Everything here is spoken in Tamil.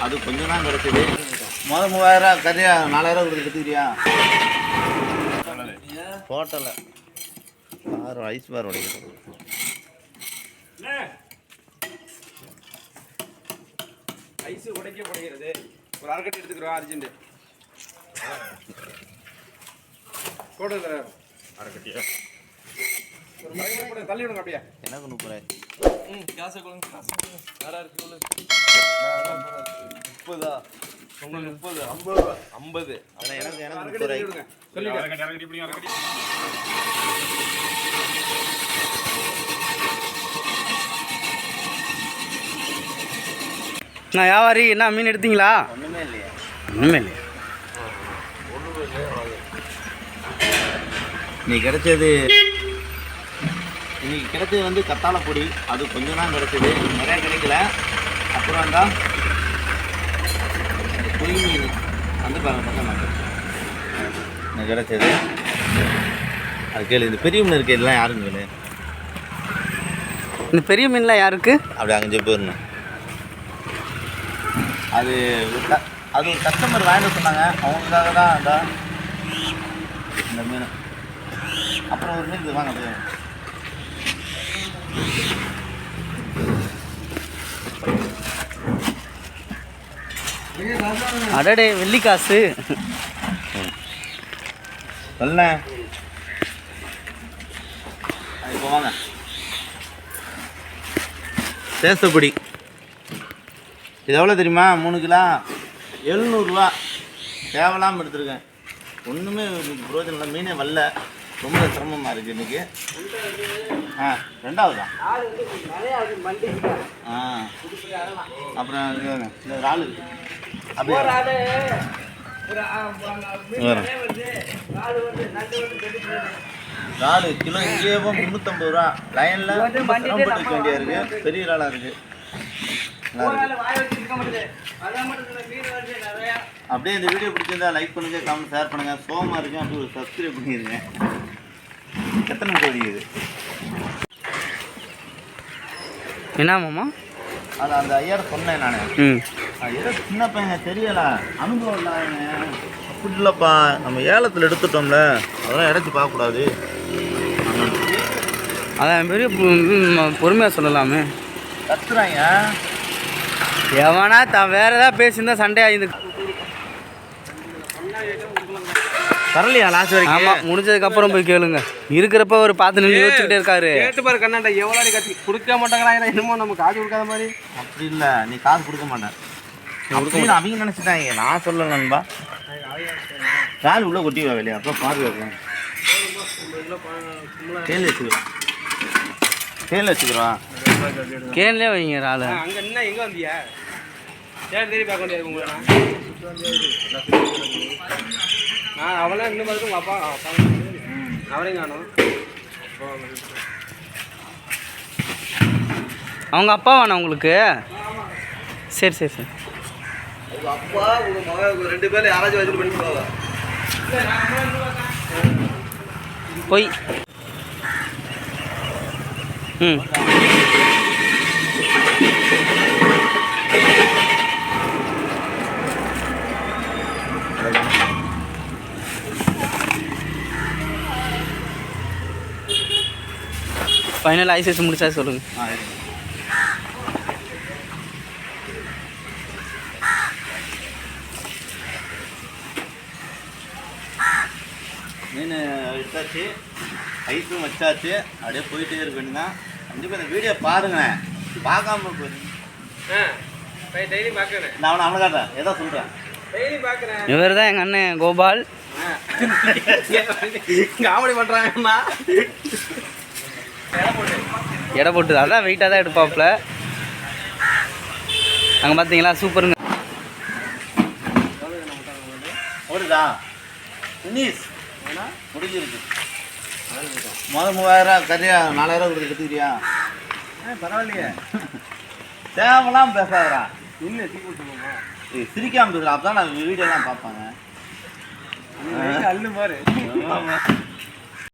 அது கொஞ்சம் தான் கிடைச்சது. 3000 கறியா 4000 கொடுத்து எடுத்துக்கிறியா? ஹோட்டல பாரு ஐஸ் பார் உடைக்கிறது. ஐஸ் உடைக்கப்படுகிறது. ஒரு அரைக்கட்டி எடுத்துக்கிறோம் அர்ஜென்ட். கோடு அரைக்கட்டியா ஒரு மரக்கட்டி தள்ளி விடுங்க அப்படியே. எனக்கு 30. காசை கொடுங்க. யாரா இருக்கு சொல்லு. 30 உங்களுக்கு 30 50 எனக்கு 30 விடுங்க. சொல்லிடுங்க. அரைக்கட்டி இப்படி அரைக்கட்டி. நான் வியாபாரி என்ன மீன் எடுத்தீங்களா? ஒன்றுமே இல்லையா? ஒன்றுமே இல்லையா? நீ கிடைச்சது இன்னைக்கு கிடைச்சது வந்து கத்தாழை பொடி. அது கொஞ்சம் தான் கிடைச்சது, நிறையா கிடைக்கல. அப்புறம் தான் புளி மீன் அந்த பக்கம் எனக்கு கிடைச்சது. அது கேளு. இந்த பெரிய மீன் இருக்குது, இதெல்லாம் யாருன்னு கேளு. இந்த பெரிய மீன்லாம் யாருக்கு? அப்படி அங்கே போயிடணும். அது அது ஒரு கஸ்டமர் வாங்கிட்டு சொன்னாங்க, அவங்களுக்காக தான் அந்த இந்த மீன். அப்புறம் ஒரு மீன் இது வாங்க அப்படியே. அடடே வெள்ளிக்காசு. சொல்ல இப்போ வாங்க. சேசப்பொடி இது எவ்வளோ தெரியுமா? 3 கிலோ 700 ரூபா. தேவையில்லாமல் எடுத்துருக்கேன். ஒன்றுமே இன்னைக்கு புரோஜனம் இல்லை. மீனே வரல, ரொம்ப சிரமமாக இருக்குது இன்றைக்கி. ரெண்டாவதா? அப்புறம் இந்த இறாலு அப்படியே இறாலு கிலோ இங்கேயே 350 ரூபா. லைனில் சிரமப்பட்டு வேண்டியா இருக்குது. பெரிய இறாலாக இருக்குது. அப்படியே இந்த வீடியோ பிடிச்சிருந்தா லைக் பண்ணுங்க, கமெண்ட், ஷேர் பண்ணுங்க. சோகமாக இருக்கு அப்படி ஒரு சப்ஸ்கிரைப் பண்ணிடுங்க. எத்தனை நிமிஷம் அடிக்குது என்ன மாமா? அது அந்த ஐயாரை சொன்னேன் நான். ஏதோ சின்ன பையன் தெரியல, அனுபவம் இல்லை. அப்படி இல்லைப்பா, நம்ம ஏலத்தில் எடுத்துட்டோம்ல, அதெல்லாம் இடச்சி பார்க்கக்கூடாது. அதான் பெரிய பொறுமையாக சொல்லலாமே. கத்துறாங்க. எவனா தான் வேற ஏதாவது பேசியிருந்தா சண்டையாகி தரலையா லாஸ்ட் வரைக்கும்? ஆமாம், முடிஞ்சதுக்கப்புறம் போய் கேளுங்க. இருக்கிறப்ப ஒரு பார்த்து நின்று யோசிச்சுக்கிட்டே இருக்காரு. கேட்டு பாரு கண்ணாண்டா, எவ்வளோ கட்டி கொடுக்க மாட்டாங்களா? என்னமோ நம்ம காசு கொடுக்காத மாதிரி. அப்படி இல்லை, நீ காசு கொடுக்க மாட்டேன் அப்படின்னு அவங்க நினச்சிட்டாங்க. நான் சொல்ல நண்பா. கால் உள்ளே கொட்டி வா வெளியே, அப்புறம் பாதுகாக்கலாம். கேள்வி வச்சுக்கிறோம், கேள்வி வச்சுக்கிறோம். கேன்லேயே வைங்க ஆளு. அங்கே என்ன எங்கே வந்தியா? சரி தேடி பார்க்க முடியாது உங்களை. நான் அவளே இன்னும் பார்த்து உங்கள் அப்பா அவரையும் காணும். அவங்க அப்பா வேணா உங்களுக்கு? சரி சரி சரி. அப்பா உங்கள் மகன் 2 பேரும் யாராச்சும் வச்சுட்டு பண்ணி போவா போய். ஃபைனல் ஐசிஎஸ் முடிச்சா சொல்லுங்க. மீன் எடுத்தாச்சு, ஐஸும் வச்சாச்சு. அப்படியே போயிட்டே இருக்க வேண்டியதான். கண்டிப்பாக இந்த வீடியோ பாருங்களேன், பார்க்காம போயிருங்க. டெய்லி பார்க்குறேன். நான் அவனை காட்டுறேன், ஏதோ சொல்கிறேன். டெய்லி பார்க்குறேன். இவர் தான் எங்கள் அண்ணன் கோபால். காமெடி பண்ணுறாங்கண்ணா. எடை போட்டு அதான் வெயிட்டாக தான் எடுப்பாப்புல. அங்கே பார்த்தீங்களா, சூப்பருங்க. ஓடுதா ஃபினிஷ் முடிஞ்சிருக்கு. 3000 கறியா 4000 கொடுத்து எடுத்துக்கிறியா? பரவாயில்லையே. தேவலாம் பேசாதரா. இன்னும் தீ கொடுத்துருவோமா? சிரிக்காம பேசுகிறா, அப்போ தான் நான் வீடியோலாம் பார்ப்பாங்க. அள்ளு பாரு.